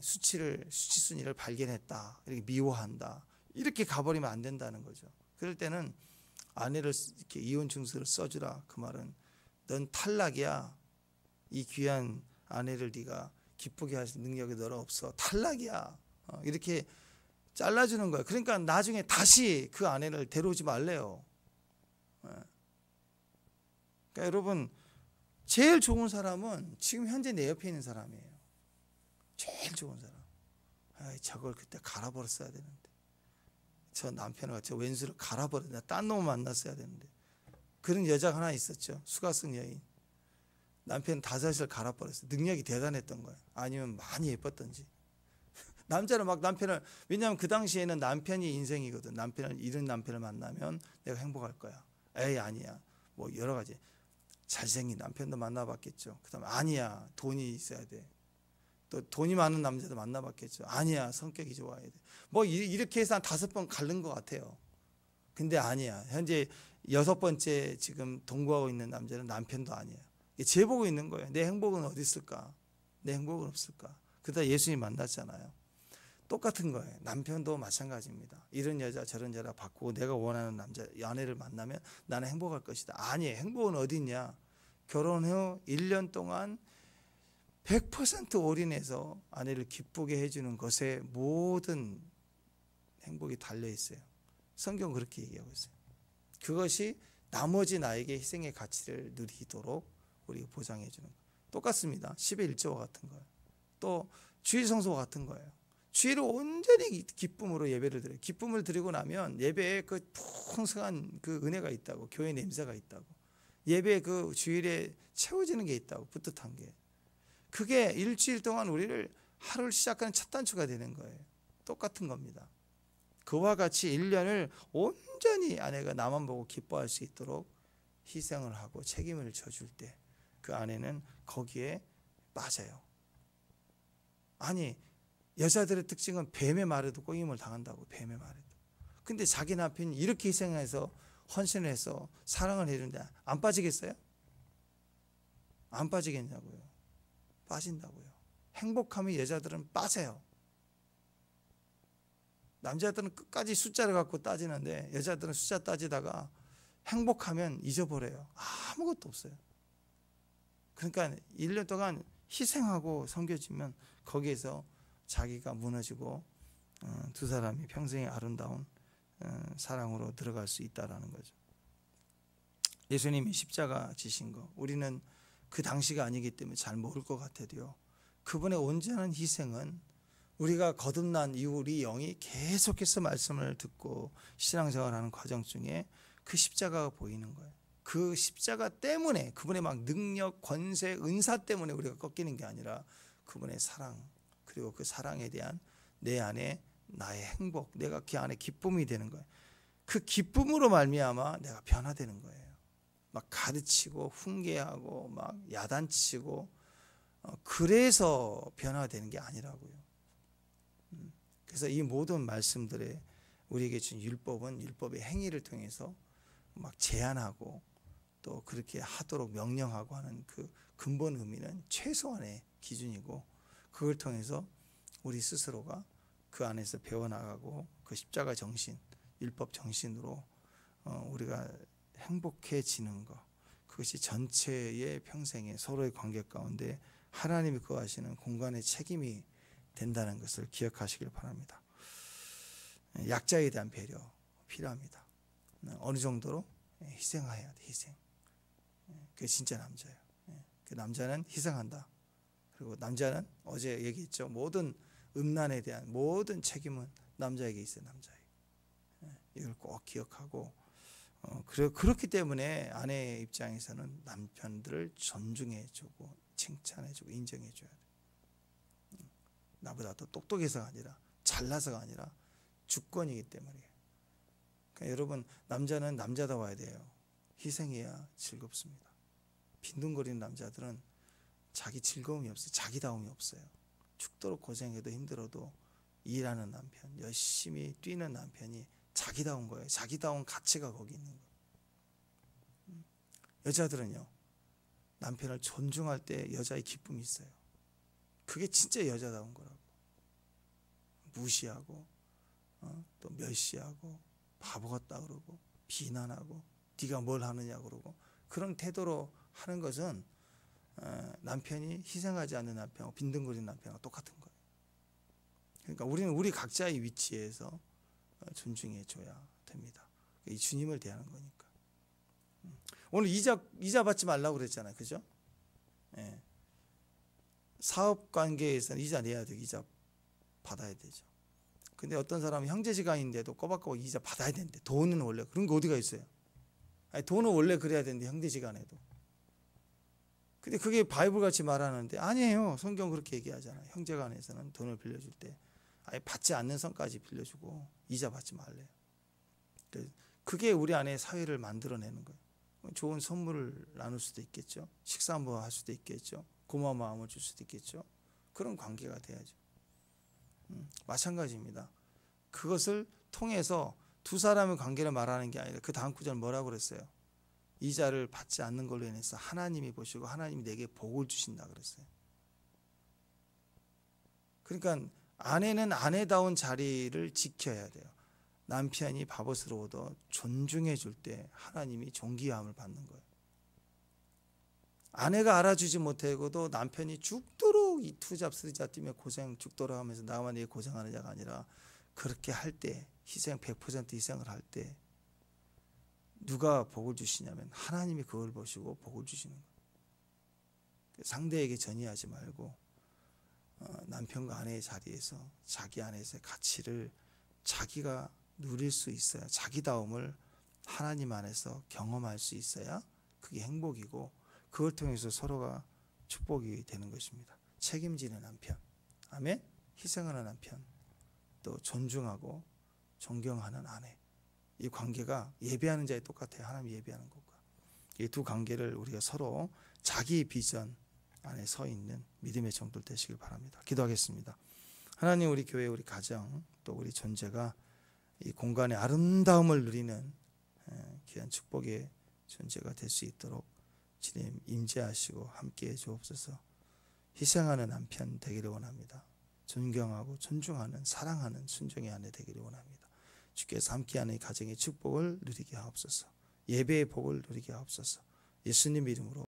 수치순위를 발견했다, 이렇게 미워한다, 이렇게 가버리면 안 된다는 거죠. 그럴 때는 아내를 이렇게 이혼 증서를 써주라. 그 말은 넌 탈락이야. 이 귀한 아내를 네가 기쁘게 할 능력이 너로 없어. 탈락이야. 이렇게 잘라주는 거예요. 그러니까 나중에 다시 그 아내를 데려오지 말래요. 그러니까 여러분 제일 좋은 사람은 지금 현재 내 옆에 있는 사람이에요. 제일 좋은 사람. 저걸 그때 갈아버렸어야 되는데. 저 남편을 저 왼수를 갈아버렸는데 딴 놈을 만났어야 되는데. 그런 여자가 하나 있었죠. 수가성 여인. 남편 5을 갈아버렸어요. 능력이 대단했던 거예요. 아니면 많이 예뻤던지. 남자는 막 남편을, 왜냐하면 그 당시에는 남편이 인생이거든. 남편을, 이런 남편을 만나면 내가 행복할 거야. 에이 아니야. 뭐 여러 가지. 잘생긴 남편도 만나봤겠죠. 그 다음에 아니야, 돈이 있어야 돼. 또 돈이 많은 남자도 만나봤겠죠. 아니야, 성격이 좋아야 돼. 뭐 이렇게 해서 한 5번 갈른 것 같아요. 근데 아니야. 현재 6번째 지금 동거하고 있는 남자는 남편도 아니에요. 재보고 있는 거예요. 내 행복은 어디 있을까? 내 행복은 없을까? 그러다 예수님 만났잖아요. 똑같은 거예요. 남편도 마찬가지입니다. 이런 여자 저런 여자 바꾸고 내가 원하는 남자 아내를 만나면 나는 행복할 것이다. 아니에요. 행복은 어디 있냐? 결혼 후 1년 동안 100% 올인해서 아내를 기쁘게 해주는 것에 모든 행복이 달려 있어요. 성경은 그렇게 얘기하고 있어요. 그것이 나머지 나에게 희생의 가치를 누리도록 우리가 보장해 주는 거예요. 똑같습니다. 10의 1조와 같은 거예요. 또 주일 성소와 같은 거예요. 주일을 온전히 기쁨으로 예배를 드려요. 기쁨을 드리고 나면 예배에 그 풍성한 그 은혜가 있다고, 교회 냄새가 있다고, 예배 그 주일에 채워지는 게 있다고, 뿌듯한 게. 그게 일주일 동안 우리를 하루를 시작하는 첫 단추가 되는 거예요. 똑같은 겁니다. 그와 같이 1년을 온전히 아내가 나만 보고 기뻐할 수 있도록 희생을 하고 책임을 져줄 때 그 아내는 거기에 빠져요. 아니, 여자들의 특징은 뱀의 말에도 꼬임을 당한다고. 뱀의 말에도. 근데 자기 남편이 이렇게 희생해서 헌신을 해서 사랑을 해주는데 안 빠지겠어요? 안 빠지겠냐고요. 빠진다고요. 행복하면 여자들은 빠져요. 남자들은 끝까지 숫자를 갖고 따지는데 여자들은 숫자 따지다가 행복하면 잊어버려요. 아무것도 없어요. 그러니까 1년 동안 희생하고 섬겨주면 거기에서 자기가 무너지고 두 사람이 평생의 아름다운 사랑으로 들어갈 수 있다라는 거죠. 예수님이 십자가 지신 거 우리는 그 당시가 아니기 때문에 잘 모를 것 같아도요. 그분의 온전한 희생은 우리가 거듭난 이후 우리 영이 계속해서 말씀을 듣고 신앙생활하는 과정 중에 그 십자가가 보이는 거예요. 그 십자가 때문에 그분의 막 능력, 권세, 은사 때문에 우리가 꺾이는 게 아니라 그분의 사랑, 그리고 그 사랑에 대한 내 안에 나의 행복, 내가 그 안에 기쁨이 되는 거예요. 그 기쁨으로 말미암아 내가 변화되는 거예요. 막 가르치고 훈계하고 막 야단치고 그래서 변화되는 게 아니라고요. 그래서 이 모든 말씀들에 우리에게 준 율법은 율법의 행위를 통해서 막 제한하고 또 그렇게 하도록 명령하고 하는 그 근본 의미는 최소한의 기준이고 그걸 통해서 우리 스스로가 그 안에서 배워나가고 그 십자가 정신, 율법 정신으로 우리가 행복해지는 것, 그것이 전체의 평생의 서로의 관계 가운데 하나님이 거하시는 공간의 책임이 된다는 것을 기억하시길 바랍니다. 약자에 대한 배려 필요합니다. 어느 정도로 희생해야 돼. 희생. 그게 진짜 남자예요. 그 남자는 희생한다. 그리고 남자는 어제 얘기했죠. 모든 음란에 대한 모든 책임은 남자에게 있어요. 남자에게. 이걸 꼭 기억하고 그렇기 때문에 아내의 입장에서는 남편들을 존중해주고 칭찬해주고 인정해줘야 돼. 나보다 더 똑똑해서가 아니라 잘나서가 아니라 주권이기 때문이에요. 그러니까 여러분 남자는 남자다워야 돼요. 희생해야 즐겁습니다. 빈둥거리는 남자들은 자기 즐거움이 없어요. 자기다움이 없어요. 죽도록 고생해도 힘들어도 일하는 남편, 열심히 뛰는 남편이 자기다운 거예요. 자기다운 가치가 거기 있는 거예요. 여자들은요. 남편을 존중할 때 여자의 기쁨이 있어요. 그게 진짜 여자다운 거라고. 무시하고 또 멸시하고 바보 같다 그러고 비난하고 네가 뭘 하느냐 그러고 그런 태도로 하는 것은 남편이 희생하지 않는 남편하고 빈둥거리는 남편하고 똑같은 거예요. 그러니까 우리는 우리 각자의 위치에서 존중해 줘야 됩니다. 이 주님을 대하는 거니까. 오늘 이자 받지 말라고 그랬잖아요. 그죠? 예. 사업 관계에서는 이자 내야 되고 이자 받아야 되죠. 근데 어떤 사람은 형제지간인데도 꼬박꼬박 이자 받아야 되는데 돈은 원래 그런 거 어디가 있어요? 아니, 돈은 원래 그래야 되는데 형제지간에도 근데 그게 바이블 같이 말하는데 아니에요. 성경 그렇게 얘기하잖아요. 형제간에서는 돈을 빌려줄 때 아예 받지 않는 선까지 빌려주고 이자 받지 말래요. 그게 우리 안에 사회를 만들어내는 거예요. 좋은 선물을 나눌 수도 있겠죠. 식사 한번 할 수도 있겠죠. 고마운 마음을 줄 수도 있겠죠. 그런 관계가 돼야죠. 마찬가지입니다. 그것을 통해서 두 사람의 관계를 말하는 게 아니라 그 다음 구절 뭐라고 그랬어요? 이자를 받지 않는 걸로 인해서 하나님이 보시고 하나님이 내게 복을 주신다 그랬어요. 그러니까 아내는 아내다운 자리를 지켜야 돼요. 남편이 바보스러워도 존중해 줄 때 하나님이 존귀함을 받는 거예요. 아내가 알아주지 못하고도 남편이 죽도록 이 투잡 쓰리잡 뛰며 고생 죽도록 하면서 나만 위해 고생하는 자가 아니라 그렇게 할 때 희생 100% 희생을 할 때 누가 복을 주시냐면 하나님이 그걸 보시고 복을 주시는 거예요. 상대에게 전이하지 말고 남편과 아내의 자리에서 자기 안에서의 가치를 자기가 누릴 수 있어야 자기다움을 하나님 안에서 경험할 수 있어야 그게 행복이고 그걸 통해서 서로가 축복이 되는 것입니다. 책임지는 남편, 아멘. 희생하는 남편, 또 존중하고 존경하는 아내. 이 관계가 예배하는 자에 똑같아요. 하나님 예배하는 것과. 이 두 관계를 우리가 서로 자기 비전 안에 서 있는 믿음의 정도를 되시길 바랍니다. 기도하겠습니다. 하나님, 우리 교회, 우리 가정, 또 우리 존재가 이 공간의 아름다움을 누리는 귀한 축복의 존재가 될 수 있도록 주님 임재하시고 함께해 주옵소서. 희생하는 남편 되기를 원합니다. 존경하고 존중하는 사랑하는 순종의 아내 되기를 원합니다. 주께서 함께하는 가정의 축복을 누리게 하옵소서. 예배의 복을 누리게 하옵소서. 예수님 이름으로